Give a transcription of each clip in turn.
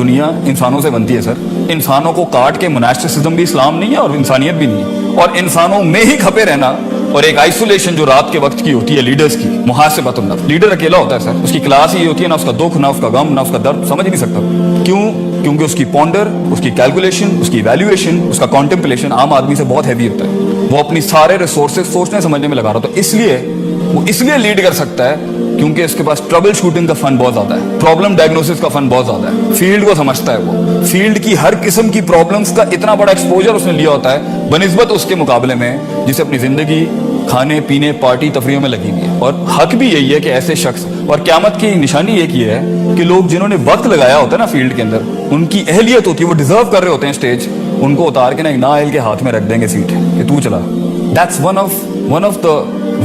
दुनिया इंसानों से बनती है सर। इंसानों को काट के मोनास्टिसिज्म भी इस्लाम नहीं है और इंसानियत भी नहीं है। और इंसानों में ही खपे रहना और एक आइसोलेशन जो रात के वक्त की होती है लीडर्स की, मुहासिबतुन नफ्स। लीडर अकेला होता है सर, उसकी क्लास ही होती है, ना उसका दुख, ना उसका गम, ना उसका दर्द समझ ही नहीं सकता। क्यों? क्योंकि उसकी पॉन्डर, उसकी कैलकुलेशन, उसकी इवैल्यूएशन, उसका कॉन्टेम्पलेशन आम आदमी से बहुत हैवी होता है। वो अपनी सारे रिसोर्सेज सोचने समझने में लगा रहा होता है। इसलिए वो इसलिए लीड कर सकता है क्योंकि इसके पास ट्रबल शूटिंग का फन बहुत ज्यादा है, प्रॉब्लम डायग्नोसिस का फन बहुत ज्यादा है। फील्ड को समझता है वो, फील्ड की हर किस्म की प्रॉब्लम्स का इतना बड़ा एक्सपोजर उसने लिया होता है बनिस्बत उसके मुकाबले में जिसे अपनी जिंदगी खाने पीने पार्टी तफरीयों में लगी हुई है। और हक भी यही है कि ऐसे शख्स, और क़यामत की निशानी एक ही है कि लोग जिन्होंने वक्त लगाया होता है ना फील्ड के अंदर, उनकी अहलियत होती है, वो डिजर्व कर रहे होते हैं स्टेज, उनको उतार के ना नाअहल के हाथ में रख देंगे सीट कि तू चला। That's one of the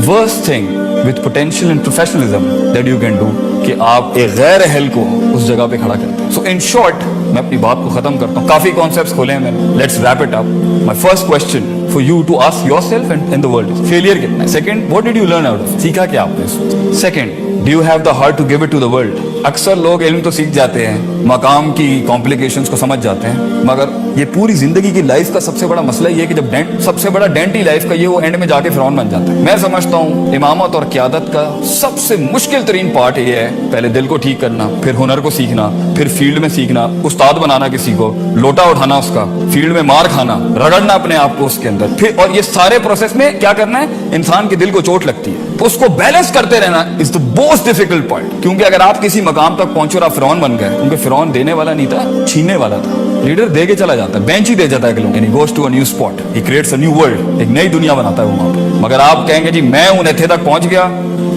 worst thing with potential and professionalism that you can do कि आप एक गैर अहल को उस जगह पे खड़ा करते हैं। सो इन शॉर्ट मैं अपनी बात को खत्म करता हूँ, काफी कॉन्सेप्ट्स खोले हैं मैंने, let's wrap it up. My first question for you to ask yourself and in the world, failure कितना है? Second, what did you learn out of, सीखा क्या आपने? Second, do you have the heart to give it to the world? अक्सर लोग इल्म तो सीख जाते हैं, मकाम की कॉम्प्लिकेशंस को समझ जाते हैं, मगर ये पूरी जिंदगी की लाइफ का सबसे बड़ा मसला ये है कि जब सबसे बड़ा डेंट ही लाइफ का ये, वो एंड में जाके फिरौन बन जाता है। मैं समझता हूँ इमामत और क़यादत का सबसे मुश्किल तरीन पार्ट ये है, पहले दिल को ठीक करना, फिर हुनर को सीखना, फिर फील्ड में सीखना, उस्ताद बनाना किसी को, लोटा उठाना उसका, फील्ड में मार खाना, रगड़ना अपने आप को उसके अंदर, फिर और ये सारे प्रोसेस में क्या करना है, इंसान के दिल को चोट लगती है, उसको बैलेंस करते रहना is the most difficult point. क्योंकि अगर आप किसी मकाम तक पहुंचे और आप फिरौन बन गए, क्योंकि फिरौन देने वाला नहीं था, छीनने वाला था। लीडर दे के चला जाता है, बेंच ही दे जाता है, यानी goes to a new spot, he creates a new world, एक नई दुनिया बनाता है वो वहां पे। मगर आप कहेंगे जी मैं उन नेथे तक पहुंच गया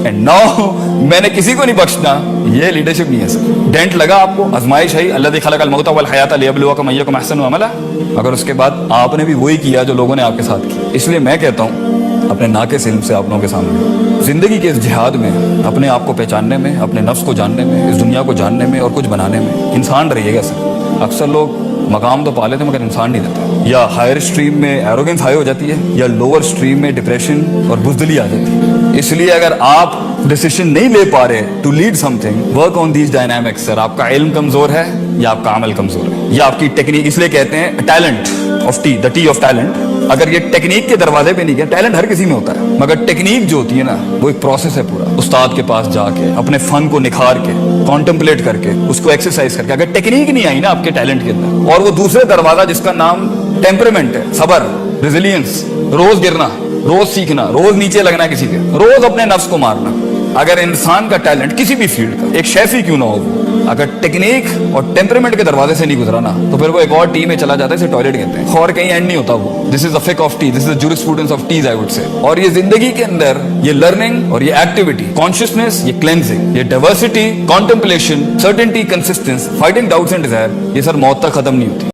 एंड नाउ मैंने किसी को नहीं बख्शना, ये लीडरशिप नहीं है सर। डेंट लगा आपको, आजमाइश है, अल्लाज़ी खलक़ल मौत वल हयात लियब्लुवकुम अय्युकुम अहसनु अमला, मगर उसके बाद आपने भी वही किया जो लोगों ने आपके साथ किया। इसलिए मैं कहता हूँ अपने नाक़िस इल्म से आप लोगों के सामने जिंदगी के इस जिहाद में, अपने आप को पहचानने में, अपने नफ्स को जानने में, इस दुनिया को जानने में और कुछ बनाने में इंसान रहिएगा सर। अक्सर लोग मकाम तो पा लेते मगर इंसान नहीं रहता। या हायर स्ट्रीम में एरोगेंस हाई हो जाती है, या लोअर स्ट्रीम में डिप्रेशन और बुज़दिली आ जाती है। इसलिए अगर आप डिसीजन नहीं ले पा रहे to lead something, work on these dynamics sir. आपका इल्म कमजोर है या आपका अमल कमजोर है, या आपकी टेक्निक, इसलिए कहते हैं talent of T, the T of talent. अगर ये टेक्निक के दरवाजे पे नहीं गया, टैलेंट हर किसी में होता है, मगर टेक्निक जो होती है ना, वो एक प्रोसेस है पूरा। उस्ताद के पास जाके अपने फन को निखार के, कॉन्टेम्पलेट करके, उसको एक्सरसाइज करके, अगर टेक्निक नहीं आई ना आपके टैलेंट के अंदर, और वो दूसरे दरवाजा जिसका नाम टेम्परामेंट है, सबर, रेजिलियंस, रोज गिरना, रोज सीखना, रोज नीचे लगना किसी के, रोज अपने नफ्स को मारना। अगर इंसान का टैलेंट किसी भी फील्ड का, एक शेफ ही क्यों ना हो, अगर टेक्निक और टेम्परामेंट के दरवाजे से नहीं गुजरा ना, तो फिर वो एक और टी में चला जाता है, इसे टॉयलेट कहते हैं, और कहीं एंड नहीं होता वो। दिस इज द फिक of tea, this is the jurisprudence of teas I would say. और ये जिंदगी के अंदर ये लर्निंग और ये एक्टिविटी, कॉन्शियसनेस, ये क्लेंजिंग, ये diversity, contemplation, certainty, consistence, fighting doubts and desire, ये सर मौत तक खत्म नहीं होती।